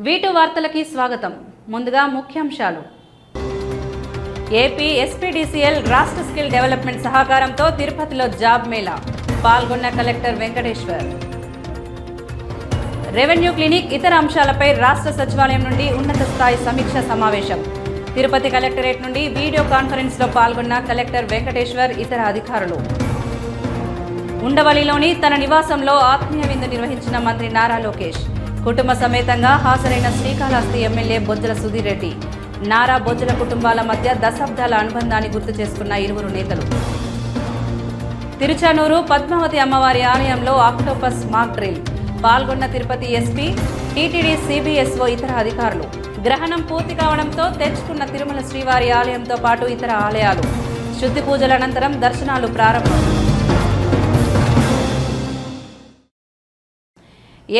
వీటు వార్తలకి స్వాగతం. ముందుగా ముఖ్యాంశాలు. ఏపీ ఎస్పీడీసీఎల్ రాష్ట్ర స్కిల్ డెవలప్మెంట్ సహకారంతో తిరుపతిలో జాబ్ మేళా, పాల్గొన్న కలెక్టర్ వెంకటేశ్వర్. రెవెన్యూ క్లినిక్ ఇతర అంశాలపై రాష్ట్ర సచివాలయం నుండి ఉన్నత స్థాయి సమీక్ష సమావేశం. తిరుపతి కలెక్టరేట్ నుండి వీడియో కాన్ఫరెన్స్లో పాల్గొన్న కలెక్టర్ వెంకటేశ్వర్ ఇతర అధికారులు. ఉండవల్లిలోని తన నివాసంలో ఆత్మీయ విందు నిర్వహించిన మంత్రి నారా లోకేష్. కుటుంబ సమేతంగా హాజరైన శ్రీకాళహస్తి ఎమ్మెల్యే బొజ్జల సుధీర్ రెడ్డి. నారా బొజ్జల కుటుంబాల మధ్య దశాబ్దాల అనుబంధాన్ని గుర్తు చేసుకున్న ఇరువురు నేతలు. తిరుచానూరు పద్మావతి అమ్మవారి ఆలయంలో ఆక్టోపస్ మాక్ డ్రిల్, పాల్గొన్న తిరుపతి ఎస్పీ, టీటీడీ, సిబిఎస్ఓ ఇతర అధికారులు. గ్రహణం పూర్తి కావడంతో తెచ్చుకున్న తిరుమల శ్రీవారి ఆలయంతో పాటు ఇతర ఆలయాలు శుద్ధి పూజల అనంతరం దర్శనాలు ప్రారంభం.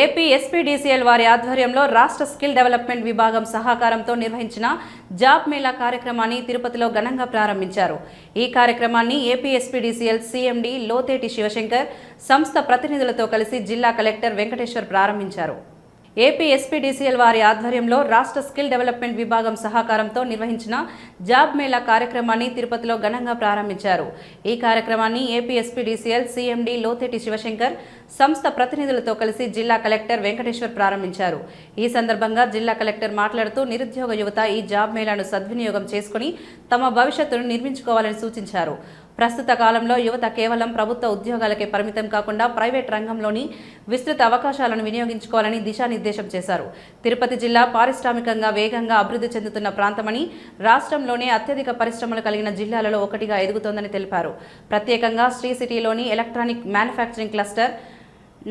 ఏపీ ఎస్పీడీసీఎల్ వారి ఆధ్వర్యంలో రాష్ట్ర స్కిల్ డెవలప్మెంట్ విభాగం సహకారంతో నిర్వహించిన జాబ్ మేళా కార్యక్రమాన్ని తిరుపతిలో ఘనంగా ప్రారంభించారు. ఈ కార్యక్రమాన్ని AP SPDCL CMD Lotheti Sivasankar సంస్థ ప్రతినిధులతో కలిసి జిల్లా కలెక్టర్ వెంకటేశ్వర్ ప్రారంభించారు. ఏపీ ఎస్పీడీసీఎల్ వారి ఆధ్వర్యంలో రాష్ట్ర స్కిల్ డెవలప్మెంట్ విభాగం సహకారంతో నిర్వహించిన జాబ్ మేళా కార్యక్రమాన్ని తిరుపతిలో ఘనంగా ప్రారంభించారు. ఈ కార్యక్రమాన్ని AP SPDCL CMD Lotheti Sivasankar సంస్థ ప్రతినిధులతో కలిసి జిల్లా కలెక్టర్ వెంకటేశ్వర్ ప్రారంభించారు. ఈ సందర్భంగా జిల్లా కలెక్టర్ మాట్లాడుతూ నిరుద్యోగ యువత ఈ జాబ్ మేళాను సద్వినియోగం చేసుకుని తమ భవిష్యత్తును నిర్మించుకోవాలని సూచించారు. ప్రస్తుత కాలంలో యువత కేవలం ప్రభుత్వ ఉద్యోగాలకే పరిమితం కాకుండా ప్రైవేట్ రంగంలోని విస్తృత అవకాశాలను వినియోగించుకోవాలని దిశానిర్దేశం చేశారు. తిరుపతి జిల్లా పారిశ్రామికంగా వేగంగా అభివృద్ధి చెందుతున్న ప్రాంతమని, రాష్ట్రంలోనే అత్యధిక పరిశ్రమలు కలిగిన జిల్లాలలో ఒకటిగా ఎదుగుతోందని తెలిపారు. ప్రత్యేకంగా శ్రీ సిటీలోని electronic manufacturing cluster,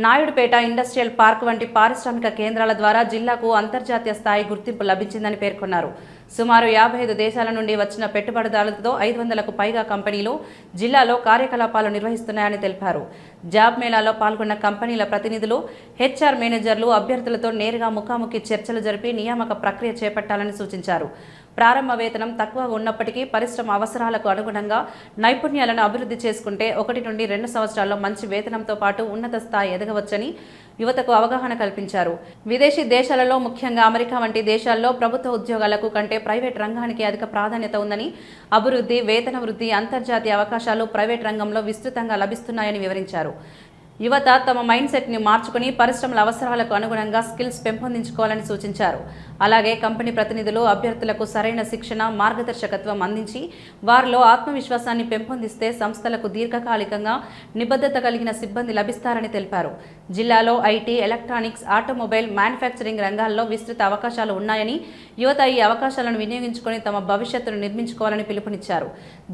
Naidupeta industrial park వంటి పారిశ్రామిక కేంద్రాల ద్వారా జిల్లాకు అంతర్జాతీయ స్థాయి గుర్తింపు లభించిందని పేర్కొన్నారు. సుమారు 55 దేశాల నుండి వచ్చిన పెట్టుబడిదారులతో 500కు పైగా కంపెనీలు జిల్లాలో కార్యకలాపాలు నిర్వహిస్తున్నాయని తెలిపారు. జాబ్ మేళాలో పాల్గొన్న కంపెనీల ప్రతినిధులు, హెచ్ఆర్ మేనేజర్లు అభ్యర్థులతో నేరుగా ముఖాముఖి చర్చలు జరిపి నియామక ప్రక్రియ చేపట్టాలని సూచించారు. ప్రారంభ వేతనం తక్కువగా ఉన్నప్పటికీ పరిశ్రమ అవసరాలకు అనుగుణంగా నైపుణ్యాలను అభివృద్ధి చేసుకుంటే 1 నుండి 2 సంవత్సరాల్లో మంచి వేతనంతో పాటు ఉన్నత స్థాయి ఎదగవచ్చని యువతకు అవగాహన కల్పించారు. విదేశీ దేశాలలో, ముఖ్యంగా అమెరికా వంటి దేశాల్లో ప్రభుత్వ ఉద్యోగాలకు కంటే ప్రైవేట్ రంగానికి అధిక ప్రాధాన్యత ఉందని, అభివృద్ధి, వేతన వృద్ధి, అంతర్జాతీయ అవకాశాలు ప్రైవేట్ రంగంలో విస్తృతంగా లభిస్తున్నాయని వివరించారు. యువత తమ మైండ్ సెట్ని మార్చుకుని పరిశ్రమల అవసరాలకు అనుగుణంగా స్కిల్స్ పెంపొందించుకోవాలని సూచించారు. అలాగే కంపెనీ ప్రతినిధులు అభ్యర్థులకు సరైన శిక్షణ, మార్గదర్శకత్వం అందించి వారిలో ఆత్మవిశ్వాసాన్ని పెంపొందిస్తే సంస్థలకు దీర్ఘకాలికంగా నిబద్ధత కలిగిన సిబ్బంది లభిస్తారని తెలిపారు. జిల్లాలో ఐటీ, ఎలక్ట్రానిక్స్, ఆటోమొబైల్, మ్యానుఫ్యాక్చరింగ్ రంగాల్లో విస్తృత అవకాశాలు ఉన్నాయని, యువత ఈ అవకాశాలను వినియోగించుకొని తమ భవిష్యత్తును నిర్మించుకోవాలని పిలుపునిచ్చారు.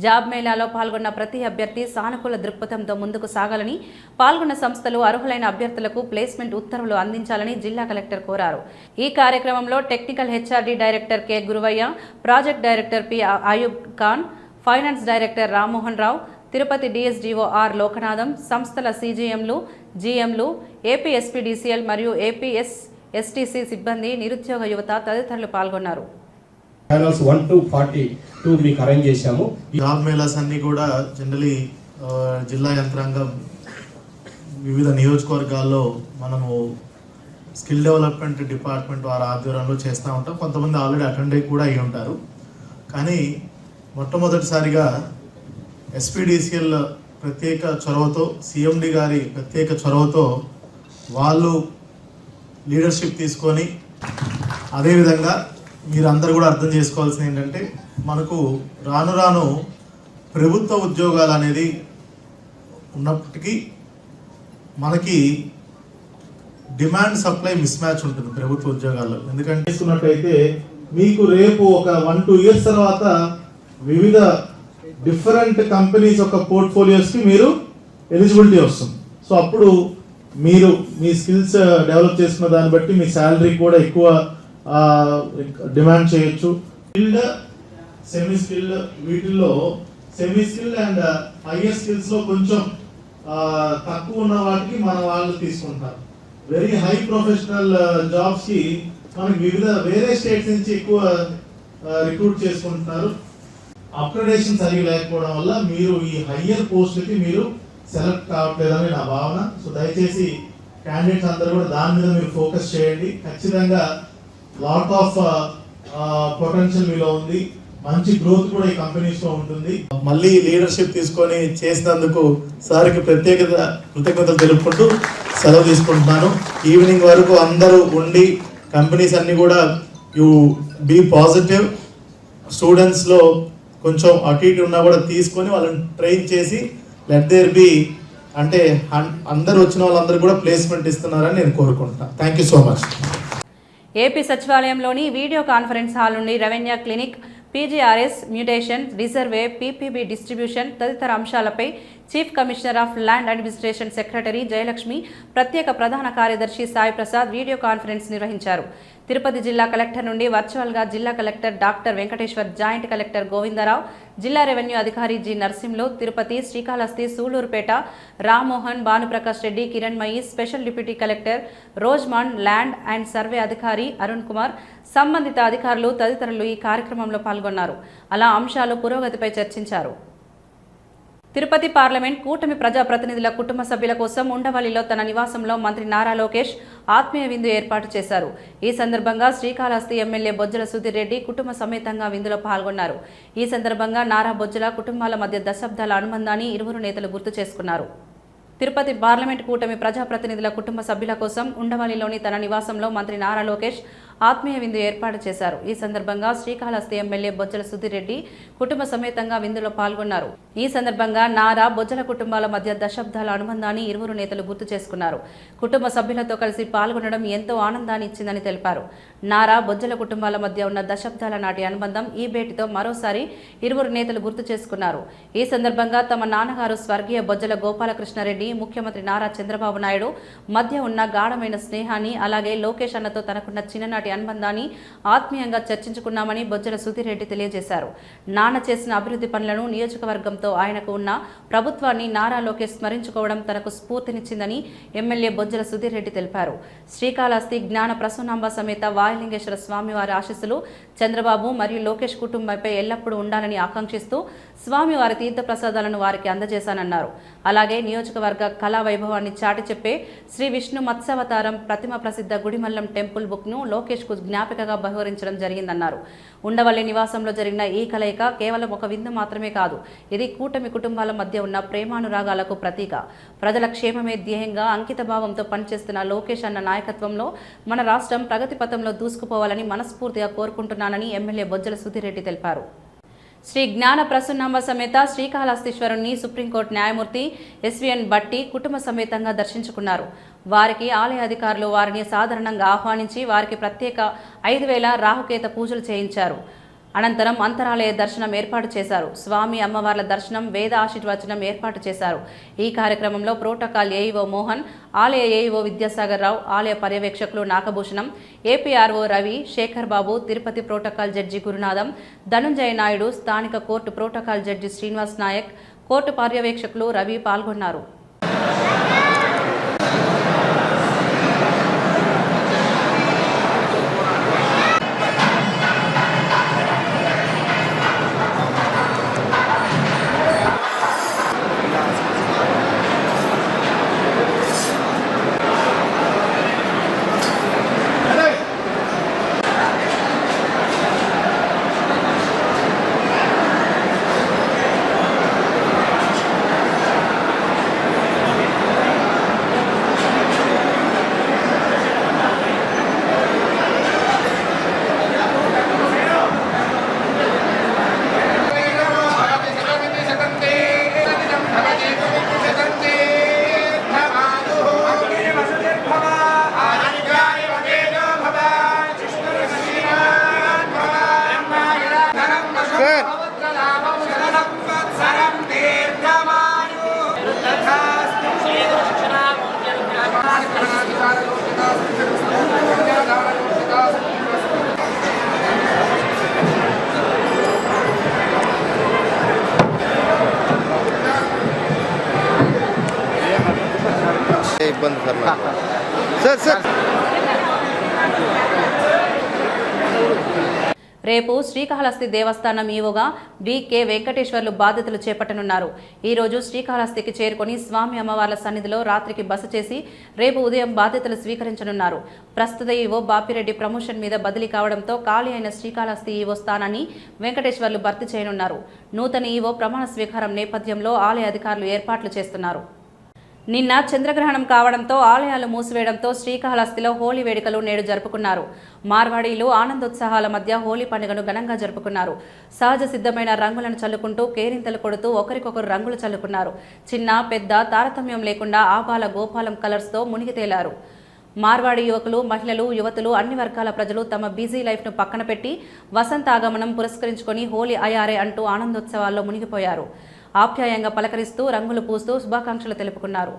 జాబ్ మేళాలో పాల్గొన్న ప్రతి అభ్యర్థి సానుకూల దృక్పథంతో ముందుకు సాగాలని, పాల్గొన్న సంస్థలు అర్హులైన అభ్యర్థులకు ప్లేస్మెంట్ ఉత్తర్వులు అందించాలని జిల్లా కలెక్టర్ కోరారు. ఈ కార్యక్రమంలో technical HRD director K Guruvaiah, project director P Ayub Khan, finance director Rammohan Rao, Tirupati DSDO R Lokanatham, సంస్థల సీజీఎంలు, జీఎంలు, ఏపీ ఎస్పీడీసీఎల్ మరియు ఏపీ ఎస్టీసీ సిబ్బంది, నిరుద్యోగ యువత తదితరులు పాల్గొన్నారు. జాబ్ మేళాస్ అన్ని కూడా జనరలీ జిల్లా యంత్రాంగం వివిధ నియోజకవర్గాల్లో మనము స్కిల్ డెవలప్మెంట్ డిపార్ట్మెంట్ వారి ఆధ్వర్యంలో చేస్తూ ఉంటాం. కొంతమంది ఆల్రెడీ అటెండ్ కూడా అయ్యి ఉంటారు. కానీ మొట్టమొదటిసారిగా ఎస్పీడీసీఎల్ ప్రత్యేక చొరవతో, సిఎండి గారి ప్రత్యేక చొరవతో వాళ్ళు లీడర్షిప్ తీసుకొని, అదేవిధంగా మీరందరూ కూడా అర్థం చేసుకోవాల్సింది ఏంటంటే, మనకు రాను రాను ప్రభుత్వ ఉద్యోగాలు అనేది ఉన్నప్పటికీ మనకి డిమాండ్ సప్లై మిస్ మ్యాచ్ ఉంటుంది ప్రభుత్వ ఉద్యోగాల్లో. ఎందుకంటే తీసుకున్నట్టయితే మీకు రేపు ఒక 1-2 ఇయర్స్ తర్వాత వివిధ డిఫరెంట్ కంపెనీస్ యొక్క పోర్ట్ఫోలియోస్కి మీరు ఎలిజిబిలిటీ వస్తుంది. సో అప్పుడు మీరు మీ స్కిల్స్ డెవలప్ చేసుకున్న దాన్ని బట్టి మీ శాలరీ కూడా ఎక్కువ డిమాండ్ చేయొచ్చు. స్కిల్డ్, సెమీ స్కిల్డ్, వీటిల్లో సెమీ స్కిల్డ్ అండ్ హైయర్ స్కిల్స్లో కొంచెం తక్కువ ఉన్న వాటికి మన వాళ్ళు తీసుకుంటారు. వెరీ హై ప్రొఫెషనల్ జాబ్స్కి మనకి వేరే స్టేట్స్ నుంచి ఎక్కువ రిక్రూట్ చేసుకుంటున్నారు. అప్గ్రేడేషన్ సరిగా లేకపోవడం వల్ల మీరు ఈ హయ్యర్ పోస్ట్లకి మీరు సెలెక్ట్ కావట్లేదని నా భావన. సో దయచేసి క్యాండిడేట్స్ అందరూ కూడా దాని మీద మీరు ఫోకస్ చేయండి. ఖచ్చితంగా లాట్ ఆఫ్ పొటెన్షియల్ మీలో ఉంది, మంచి గ్రోత్ కూడా ఈ కంపెనీస్ లో ఉంటుంది. మళ్ళీ లీడర్షిప్ తీసుకొని చేసినందుకు సార్కి కృతజ్ఞతలు తెలుపుకుంటూ సెలవు తీసుకుంటున్నాను. ఈవినింగ్ వరకు అందరూ ఉండి కంపెనీస్ అన్ని కూడా యు బీ పాజిటివ్, స్టూడెంట్స్లో కొంచెం అటు ఇటు ఉన్నా కూడా తీసుకొని వాళ్ళని ట్రైన్ చేసి లెట్ దేర్ బి అంటే అందరు వచ్చిన వాళ్ళందరూ కూడా ప్లేస్మెంట్ ఇస్తున్నారని నేను కోరుకుంటున్నాను. Thank you so much. AP సచివాలయంలోని వీడియో కాన్ఫరెన్స్ హాల్ నుండి revenue clinic, PGRS, mutation, resurvey, PPB distribution తదితర అంశాలపై chief commissioner of land administration secretary Jayalakshmi, ప్రత్యేక ప్రధాన కార్యదర్శి సాయి ప్రసాద్ వీడియో కాన్ఫరెన్స్ నిర్వహించారు. తిరుపతి జిల్లా కలెక్టర్ నుండి వర్చువల్గా జిల్లా collector doctor Venkateshwar, joint collector Govindarao, జిల్లా రెవెన్యూ అధికారి G Narasimhulu, Tirupati, Srikalahasti, Sullurpeta Rammohan, Bhanuprakash Reddy, Kiranmayi, special deputy collector Rojman, land and survey అధికారి అరుణ్ కుమార్, సంబంధిత అధికారులు తదితరులు ఈ కార్యక్రమంలో పాల్గొన్నారు. అలా అంశాలు పురోగతిపై చర్చించారు. తిరుపతి పార్లమెంట్ కూటమి ప్రజాప్రతినిధుల కుటుంబ సభ్యుల కోసం ఉండవల్లిలో తన నివాసంలో మంత్రి నారా లోకేష్ ఆత్మీయ విందు ఏర్పాటు చేశారు. ఈ సందర్భంగా శ్రీకాళహస్తి ఎమ్మెల్యే బొజ్జల సుధీర్ రెడ్డి కుటుంబ సమేతంగా విందులో పాల్గొన్నారు. ఈ సందర్భంగా నారా బొజ్జల కుటుంబాల మధ్య దశాబ్దాల అనుబంధాన్ని ఇరువురు నేతలు గుర్తు చేసుకున్నారు. తిరుపతి పార్లమెంట్ కూటమి ప్రజాప్రతినిధుల కుటుంబ సభ్యుల కోసం ఉండవల్లిలోని తన నివాసంలో మంత్రి నారా లోకేష్ ఆత్మీయ విందు ఏర్పాటు చేశారు. ఈ సందర్భంగా శ్రీకాళహస్తి ఎమ్మెల్యే బొజ్జల సుధీర్ రెడ్డి కుటుంబ సమేతంగా విందులో పాల్గొన్నారు. ఈ సందర్భంగా నారా బొజ్జల కుటుంబాల మధ్య దశాబ్దాల అనుబంధాన్ని ఇరువురు నేతలు గుర్తు చేసుకున్నారు. కుటుంబ సభ్యులతో కలిసి పాల్గొనడం ఎంతో ఆనందాన్ని ఇచ్చిందని తెలిపారు. నారా బొజ్జల కుటుంబాల మధ్య ఉన్న దశాబ్దాల నాటి అనుబంధం ఈ భేటీతో మరోసారి ఇరువురు నేతలు గుర్తు చేసుకున్నారు. ఈ సందర్భంగా తమ నాన్నగారు స్వర్గీయ బొజ్జల గోపాలకృష్ణారెడ్డి, ముఖ్యమంత్రి నారా చంద్రబాబు నాయుడు మధ్య ఉన్న గాఢమైన స్నేహాన్ని, అలాగే లోకేష్ అన్నతో తనకున్న చిన్ననాటి అనుబంధాన్ని ఆత్మీయంగా చర్చించుకున్నామని బొజ్జల సుధీర్ రెడ్డి తెలియజేశారు. నాన్న చేసిన అభివృద్ధి పనులను, నియోజకవర్గంతో ఆయనకు ఉన్న ప్రభుత్వాన్ని నారా లోకేష్ స్మరించుకోవడం తనకు స్ఫూర్తినిచ్చిందని ఎమ్మెల్యే బొజ్జల సుధీర్ రెడ్డి తెలిపారు. శ్రీకాళహస్తి జ్ఞాన ప్రసూనాంబ సమేత వాయులింగేశ్వర స్వామివారి ఆశీస్సులు చంద్రబాబు మరియు లోకేష్ కుటుంబంపై ఎల్లప్పుడూ ఉండాలని ఆకాంక్షిస్తూ స్వామివారి తీర్థ ప్రసాదాలను వారికి అందజేశానన్నారు. అలాగే నియోజకవర్గ కళా వైభవాన్ని చాటి చెప్పే శ్రీ విష్ణు మత్స్యావతారం ప్రతిమ ప్రసిద్ధ గుడిమల్లం టెంపుల్ బుక్ ను లోకేష్ కు జ్ఞాపికగా బహుకరించడం జరిగిందన్నారు. ఉండవల్లి నివాసంలో జరిగిన ఈ కలయిక కేవలం ఒక విందు మాత్రమే కాదు, ఇది కూటమి కుటుంబాల మధ్య ఉన్న ప్రేమానురాగాలకు ప్రతీక. ప్రజల క్షేమమే ధ్యేయంగా అంకిత భావంతో పనిచేస్తున్న లోకేష్ అన్న నాయకత్వంలో మన రాష్ట్రం ప్రగతి పథంలో దూసుకుపోవాలని మనస్ఫూర్తిగా కోరుకుంటున్నానని ఎమ్మెల్యే బొజ్జల సుధీర్ రెడ్డి తెలిపారు. శ్రీ జ్ఞాన ప్రసన్నాంబ సమేత శ్రీకాళహస్తీశ్వరుణ్ణి సుప్రీంకోర్టు న్యాయమూర్తి ఎస్విఎన్ భట్టి కుటుంబ సమేతంగా దర్శించుకున్నారు. వారికి ఆలయ అధికారులు వారిని సాధారణంగా ఆహ్వానించి వారికి ప్రత్యేక 5,000 రాహుకేత పూజలు చేయించారు. అనంతరం అంతరాలయ దర్శనం ఏర్పాటు చేశారు. స్వామి అమ్మవార్ల దర్శనం, వేద ఆశీర్వచనం ఏర్పాటు చేశారు. ఈ కార్యక్రమంలో ప్రోటోకాల్ ఏఈఓ మోహన్, ఆలయ ఏఈఓ విద్యాసాగర్ రావు, ఆలయ పర్యవేక్షకులు Nagabhushanam, APRO Ravi, Sekhar Babu, Tirupati protocol judge Gurunatham, Dhananjaya Naidu, స్థానిక court protocol judge Srinivas Naik, court పర్యవేక్షకులు రవి పాల్గొన్నారు. ఇబ్బంది సార్. రేపు శ్రీకాళహస్తి దేవస్థానం ఈవోగా డి.కె. వెంకటేశ్వర్లు బాధ్యతలు చేపట్టనున్నారు. ఈ రోజు శ్రీకాళహస్తికి చేరుకొని స్వామి అమ్మవార్ల సన్నిధిలో రాత్రికి బస చేసి రేపు ఉదయం బాధ్యతలు స్వీకరించనున్నారు. ప్రస్తుత ఈవో బాపిరెడ్డి ప్రమోషన్ మీద బదిలీ కావడంతో ఖాళీ అయిన శ్రీకాళహస్తి ఈవో స్థానాన్ని వెంకటేశ్వర్లు భర్తీ చేయనున్నారు. నూతన ఈవో ప్రమాణ స్వీకారం నేపథ్యంలో ఆలయ అధికారులు ఏర్పాట్లు చేస్తున్నారు. నిన్న చంద్రగ్రహణం కావడంతో ఆలయాలు మూసివేయడంతో శ్రీకాళహస్తిలో హోలీ వేడుకలు నేడు జరుపుకున్నారు. మార్వాడీలు ఆనందోత్సాహాల మధ్య హోలీ పండుగను ఘనంగా జరుపుకున్నారు. సహజ సిద్ధమైన రంగులను చల్లుకుంటూ కేరింతలు కొడుతూ ఒకరికొకరు రంగులు చల్లుకున్నారు. చిన్న పెద్ద తారతమ్యం లేకుండా ఆబాల గోపాలం కలర్స్తో మునిగి తేలారు. మార్వాడి యువకులు, మహిళలు, యువతులు, అన్ని వర్గాల ప్రజలు తమ బిజీ లైఫ్ను పక్కన పెట్టి వసంతాగమనం పురస్కరించుకొని హోలీ అయారే అంటూ ఆనందోత్సవాల్లో మునిగిపోయారు. ఆప్యాయంగా పలకరిస్తూ రంగులు పూస్తూ శుభాకాంక్షలు తెలుపుకున్నారు.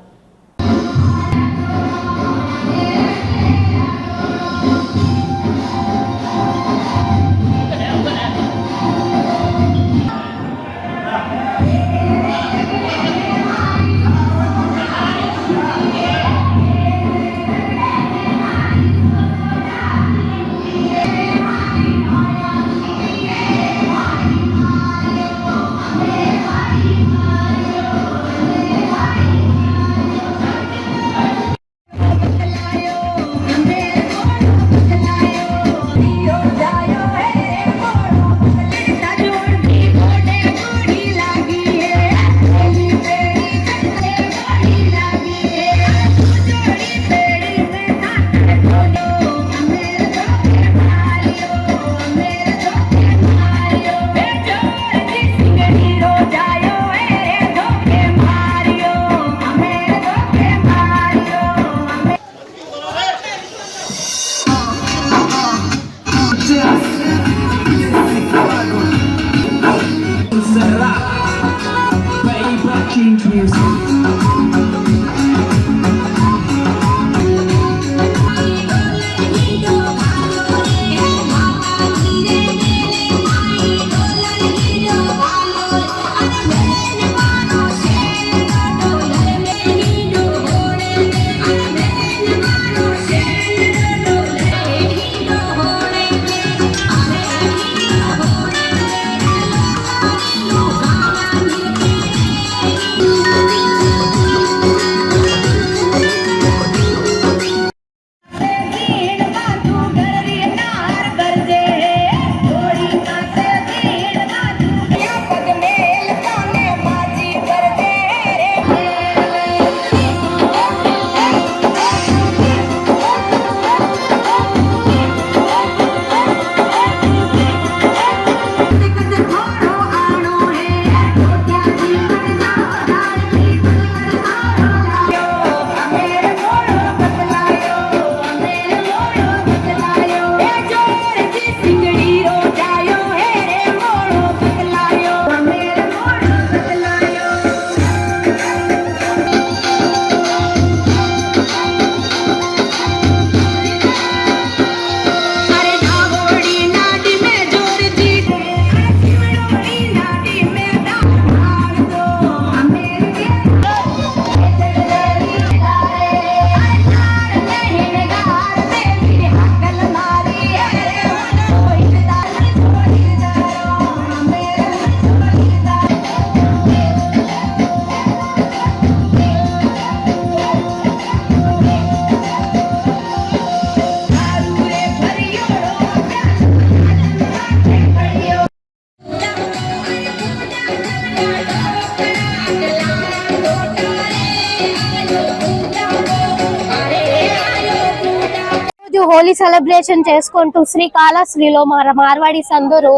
హోలీ సెలబ్రేషన్ చేసుకుంటూ శ్రీకాళహస్తిలో మన మార్వాడీస్ అందరూ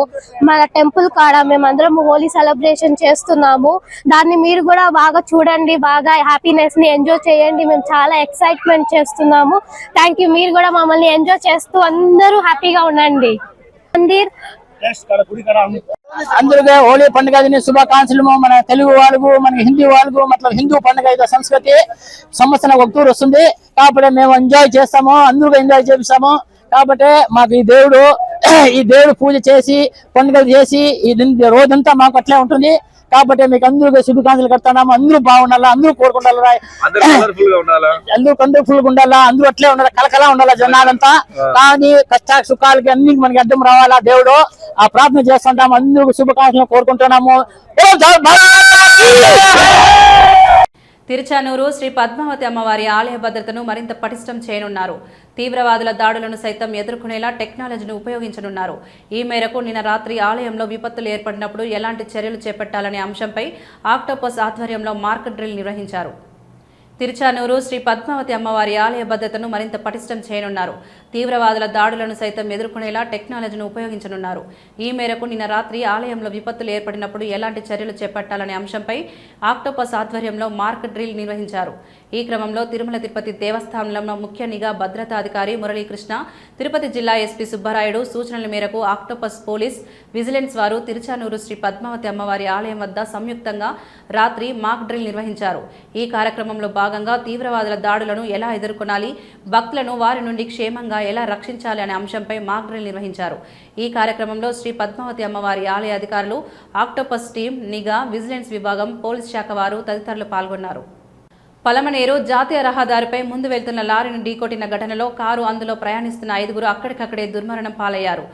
మన టెంపుల్ కాడ మేమందరం హోలీ సెలబ్రేషన్ చేస్తున్నాము. దాన్ని మీరు కూడా బాగా చూడండి, బాగా హ్యాపీనెస్ ని ఎంజాయ్ చేయండి. మేము చాలా ఎక్సైట్మెంట్ చేస్తున్నాము. Thank you. మీరు కూడా మమ్మల్ని ఎంజాయ్ చేస్తూ అందరూ హ్యాపీగా ఉండండి. మందిర్ అందరికీ హోలీ పండుగ శుభాకాంక్షలు. మన తెలుగు వాళ్ళకు, మన హిందీ వాళ్ళకు మతలబ్ హిందూ పండుగ ఇది సంస్కృతి సంవత్సరం ఒక తూరు వస్తుంది కాబట్టి మేము ఎంజాయ్ చేస్తాము, అందరూ ఎంజాయ్ చేపిస్తాము. కాబట్టి మాకు ఈ దేవుడు పూజ చేసి పండుగలు చేసి ఈ రోజంతా మాకు అట్లే ఉంటుంది. కాబట్టి మీకు అందరూ శుభాకాంక్షలు కడుతున్నాము. అందరూ బాగుండాలా, అందరూ కోరుకుంటారా, అందరూ కలర్ఫుల్ గా ఉండాలా, అందరూ అట్లే ఉండాలా, కలకలా ఉండాలా జనాలంతా. కానీ కష్ట సుఖాలకి అన్ని మనకి అర్థం రావాలా దేవుడు, ఆ ప్రార్థన చేస్తుంటాము. అందరూ శుభాకాంక్షలు కోరుకుంటున్నాము. తిరుచానూరు శ్రీ పద్మావతి అమ్మవారి ఆలయ భద్రతను మరింత పటిష్టం చేయనున్నారు. తీవ్రవాదుల దాడులను సైతం ఎదుర్కొనేలా టెక్నాలజీని ఉపయోగించనున్నారు. ఈ మేరకు నిన్న రాత్రి ఆలయంలో విపత్తులు ఏర్పడినప్పుడు ఎలాంటి చర్యలు చేపట్టాలనే అంశంపై ఆక్టోపస్ ఆధ్వర్యంలో మార్క్ డ్రిల్ నిర్వహించారు. తిరుచానూరు శ్రీ పద్మావతి అమ్మవారి ఆలయ భద్రతను మరింత పటిష్టం చేయనున్నారు. తీవ్రవాదుల దాడులను సైతం ఎదుర్కొనేలా టెక్నాలజీని ఉపయోగించనున్నారు. ఈ మేరకు నిన్న రాత్రి ఆలయంలో విపత్తులు ఏర్పడినప్పుడు ఎలాంటి చర్యలు చేపట్టాలనే అంశంపై ఆక్టోపస్ ఆధ్వర్యంలో మార్క్ డ్రిల్ నిర్వహించారు. ఈ క్రమంలో తిరుమల తిరుపతి దేవస్థానంలో ముఖ్య నిఘా భద్రతాధికారి మురళీకృష్ణ, తిరుపతి జిల్లా ఎస్పీ సుబ్బారాయుడు సూచనల మేరకు ఆక్టోపస్ పోలీస్ విజిలెన్స్ వారు తిరుచానూరు శ్రీ పద్మావతి అమ్మవారి ఆలయం వద్ద సంయుక్తంగా రాత్రి మాక్ డ్రిల్ నిర్వహించారు. ఈ కార్యక్రమంలో భాగంగా తీవ్రవాదుల దాడులను ఎలా ఎదుర్కొనాలి, భక్తులను వారి నుండి క్షేమంగా ఎలా రక్షించాలి అనే అంశంపై మాక్ డ్రిల్ నిర్వహించారు. ఈ కార్యక్రమంలో శ్రీ పద్మావతి అమ్మవారి ఆలయ అధికారులు, ఆక్టోపస్ టీం, నిఘా, విజిలెన్స్ విభాగం, పోలీస్ శాఖ వారు తదితరులు పాల్గొన్నారు. పలమనేరు జాతీయ రహదారిపై ముందు వెళ్తున్న లారీని ఢీకొట్టిన ఘటనలో కారు, అందులో ప్రయాణిస్తున్న 5గురు అక్కడికక్కడే దుర్మరణం పాలయ్యారు.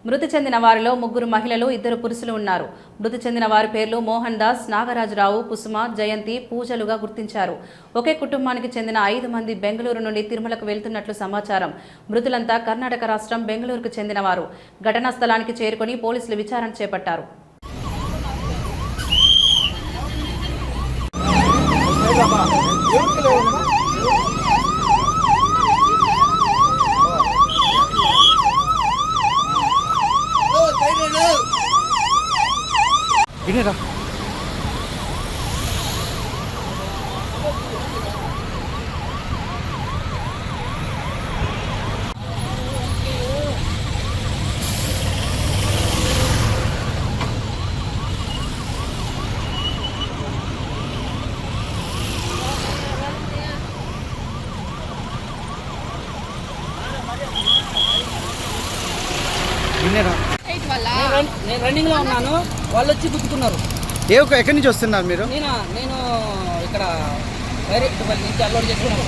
మృతి చెందిన వారిలో 3 మహిళలు, 2 పురుషులు ఉన్నారు. మృతి చెందిన వారి పేర్లు మోహన్ దాస్, నాగరాజరావు, కుసుమ, జయంతి, పూజలుగా గుర్తించారు. ఒకే కుటుంబానికి చెందిన 5 మంది బెంగళూరు నుండి తిరుమలకు వెళ్తున్నట్లు సమాచారం. మృతులంతా కర్ణాటక రాష్ట్రం బెంగళూరుకు చెందినవారు. ఘటనా స్థలానికి చేరుకుని పోలీసులు విచారణ చేపట్టారు. నేను రన్నింగ్ లో ఉన్నాను, వాళ్ళు వచ్చి గుద్దుకున్నారు. ఎక్కడి నుంచి వస్తున్నారు మీరు? నేను ఇక్కడ డైరెక్ట్ నుంచి అప్లోడ్ చేసుకున్నాను.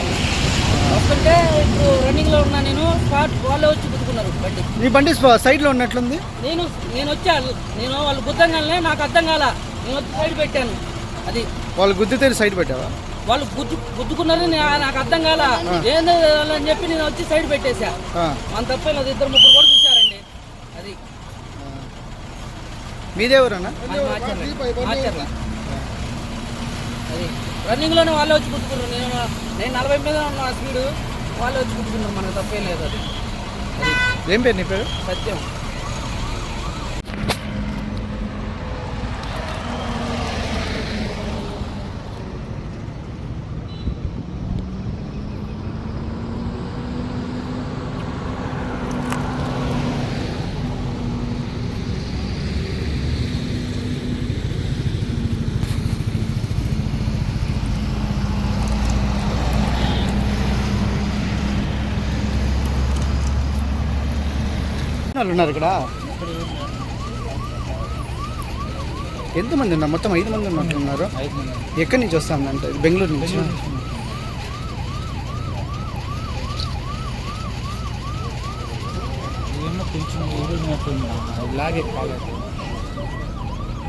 వస్తుంటే ఇప్పుడు రన్నింగ్ లో ఉన్నా నేను, స్పాట్ వాళ్ళే వచ్చి గుద్దుకున్నారు బండి. నీ బండి సైడ్ లో ఉన్నట్లుంది. నేను వచ్చా, వాళ్ళు గుద్దంగానే నాకు అర్థం కాల, నేను వచ్చి సైడ్ పెట్టాను. అది వాళ్ళు గుద్దితే సైడ్ పెట్టావా? వాళ్ళు గుద్దుకున్నారు, నాకు అర్థం కాల ఏందో అని చెప్పి నేను వచ్చి సైడ్ పెట్టేశా. మన తప్పే లేదు, 2-3 కూడా చూసారండి. అది మీదేవరన్నా? అది రన్నింగ్ లోనే వాళ్ళే వచ్చి గుద్దుకున్నారు. నేను 40 మీద ఉన్న స్పీడ్, వాళ్ళే వచ్చి గుద్దుకున్నారు. మనకు తప్పే లేదు. అది ఏం పేరు నీ పేరు? సత్యం. ఉన్నారు ఇక్కడ. ఎంతమంది ఉన్నారు? మొత్తం 5 మంది ఉన్నట్టున్నారు. ఎక్కడి నుంచి వస్తామంటే? బెంగళూరు నుంచి.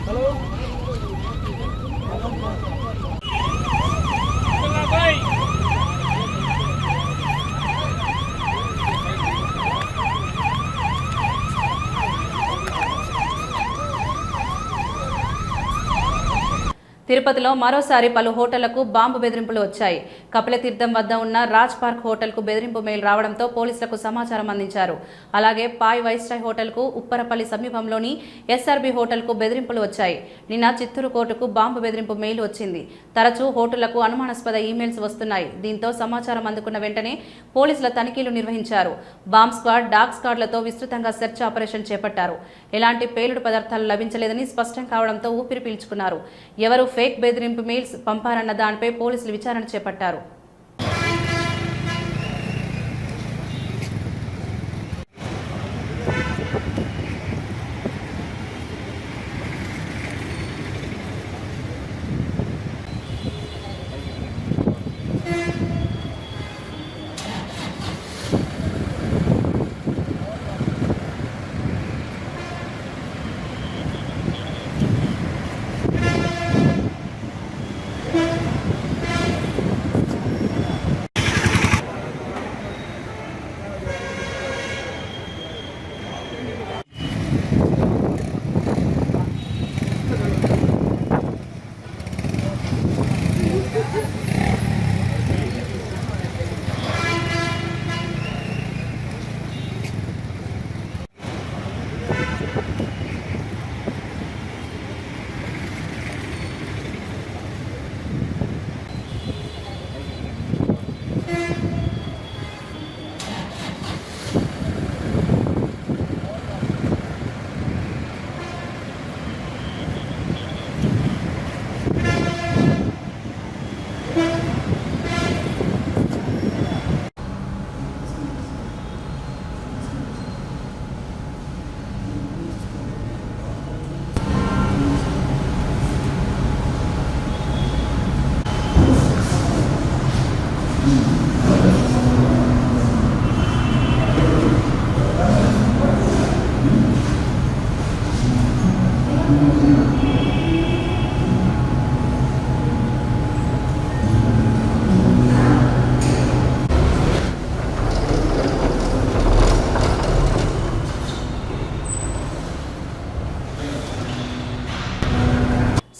హలో తిరుపతిలో మరోసారి పలు హోటళ్లకు బాంబు బెదిరింపులు వచ్చాయి. కపిలతీర్థం వద్ద ఉన్న రాజ్ పార్క్ హోటల్కు బెదిరింపు మెయిల్ రావడంతో పోలీసులకు సమాచారం అందించారు. అలాగే పాయ్ వైస్టాయ్ హోటల్కు, ఉప్పరపల్లి సమీపంలోని ఎస్ఆర్బి హోటల్కు బెదిరింపులు వచ్చాయి. నిన్న చిత్తూరు కోర్టుకు బాంబు బెదిరింపు మెయిల్ వచ్చింది. తరచూ హోటళ్లకు అనుమానాస్పద ఈమెయిల్స్ వస్తున్నాయి. దీంతో సమాచారం అందుకున్న వెంటనే పోలీసుల తనిఖీలు నిర్వహించారు. బాంబ్ స్క్వాడ్, డాగ్ స్క్వాడ్లతో విస్తృతంగా సెర్చ్ ఆపరేషన్ చేపట్టారు. ఎలాంటి పేలుడు పదార్థాలు లభించలేదని స్పష్టం కావడంతో ఊపిరి పీల్చుకున్నారు. ఎవరు ఫేక్ బెదిరింపు మెయిల్స్ పంపారన్న దానిపై పోలీసులు విచారణ చేపట్టారు.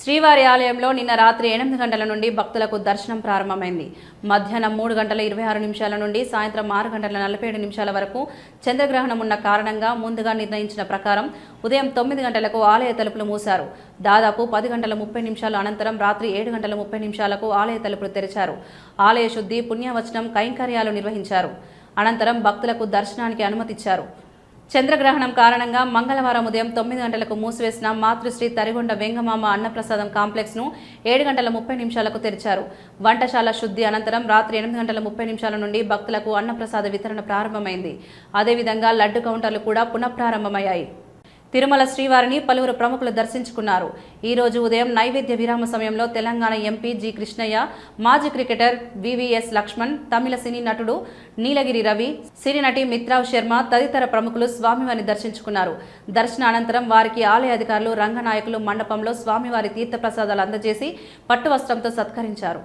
శ్రీవారి ఆలయంలో నిన్న రాత్రి 8 గంటల నుండి భక్తులకు దర్శనం ప్రారంభమైంది. మధ్యాహ్నం 3 గంటల 26 నిమిషాల నుండి సాయంత్రం 6 గంటల 47 నిమిషాల వరకు చంద్రగ్రహణం ఉన్న కారణంగా ముందుగా నిర్ణయించిన ప్రకారం ఉదయం 9 గంటలకు ఆలయ తలుపులు మూశారు. దాదాపు 10 గంటల 30 నిమిషాల అనంతరం రాత్రి 7 గంటల 30 నిమిషాలకు ఆలయ తలుపులు తెరిచారు. ఆలయ శుద్ధి, పుణ్యవచనం, కైంకర్యాలు నిర్వహించారు. అనంతరం భక్తులకు దర్శనానికి అనుమతిచ్చారు. చంద్రగ్రహణం కారణంగా మంగళవారం ఉదయం 9 గంటలకు మూసివేసిన మాతృశ్రీ తరిగొండ వెంగమామ అన్నప్రసాదం కాంప్లెక్స్ ను 7 గంటల 30 నిమిషాలకు తెరిచారు. వంటశాల శుద్ధి అనంతరం రాత్రి 8 గంటల 30 నిమిషాల నుండి భక్తులకు అన్నప్రసాద వితరణ ప్రారంభమైంది. అదేవిధంగా లడ్డు కౌంటర్లు కూడా పునఃప్రారంభమయ్యాయి. తిరుమల శ్రీవారిని పలువురు ప్రముఖులు దర్శించుకున్నారు. ఈ రోజు ఉదయం నైవేద్య విరామ సమయంలో తెలంగాణ ఎంపీ జి కృష్ణయ్య, మాజీ క్రికెటర్ వివిఎస్ లక్ష్మణ్, తమిళ సినీ నటుడు నీలగిరి రవి, సినీ నటి మిత్రావ్ శర్మ తదితర ప్రముఖులు స్వామివారిని దర్శించుకున్నారు. దర్శన అనంతరం వారికి ఆలయ అధికారులు, రంగనాయకులు మండపంలో స్వామివారి తీర్థప్రసాదాలు అందజేసి పట్టు వస్త్రంతో సత్కరించారు.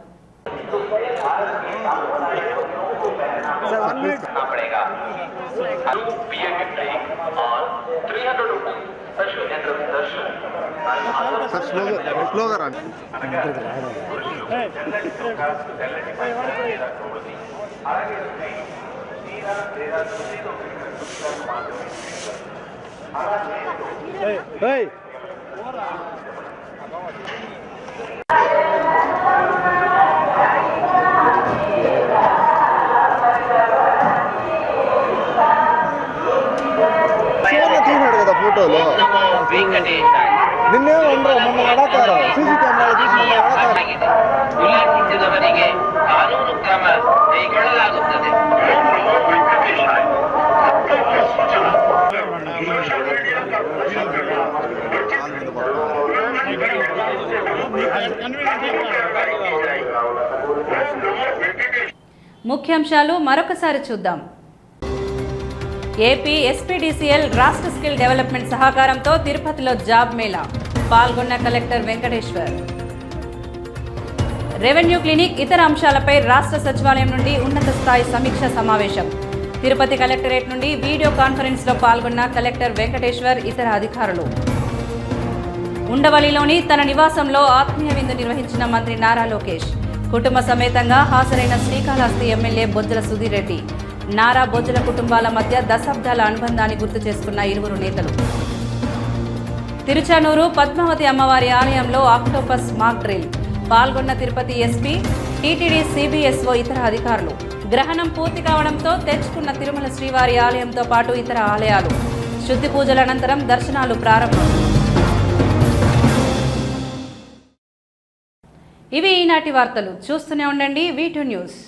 ఫోటోలో నిన్నే మొన్న అడతారు సీసీ కెమెರಾ ಉಲ್ಲಂಘಿಸಿದವರಿಗೆ ಕಾನೂನು ಕ್ರಮ ಕೈಗೊಳ್ಳಲಾಗುತ್ತದೆ. ముఖ్యాంశాలు మరొకసారి చూద్దాం. ఏపీ ఎస్పీడీసీఎల్ రాష్ట్ర స్కిల్ డెవలప్మెంట్ సహకారంతో తిరుపతిలో జాబ్ మేళా, పాల్గొన్న కలెక్టర్ వెంకటేశ్వర్. రెవెన్యూ క్లినిక్, ఇతర అంశాలపై రాష్ట్ర సచివాలయం నుండి ఉన్నత స్థాయి సమీక్ష సమావేశం. తిరుపతి కలెక్టరేట్ నుండి వీడియో కాన్ఫరెన్స్లో పాల్గొన్న కలెక్టర్ వెంకటేశ్వర్, ఇతర అధికారులు. ఉండవల్లిలోని తన నివాసంలో ఆత్మీయ విందు నిర్వహించిన మంత్రి నారా లోకేష్. కుటుంబ సమేతంగా హాజరైన శ్రీకాళహస్తి ఎమ్మెల్యే బొజ్జల సుధీర్ రెడ్డి. నారా, బొజ్జల కుటుంబాల మధ్య దశాబ్దాల అనుబంధాన్ని గుర్తు చేసుకున్న ఇరువురు నేతలు. తిరుచానూరు పద్మావతి అమ్మవారి ఆలయంలో ఆక్టోపస్ మాక్ డ్రిల్. పాల్గొన్న తిరుపతి ఎస్పీ, టీటీడీ, సిబిఎస్ఓ, ఇతర అధికారులు. గ్రహణం పూర్తి కావడంతో తెచ్చుకున్న తిరుమల శ్రీవారి ఆలయంతో పాటు ఇతర ఆలయాలు. శుద్ధి పూజల అనంతరం దర్శనాలు ప్రారంభం. ఇవి ఈనాటి వార్తలు. చూస్తూనే ఉండండి V2 న్యూస్.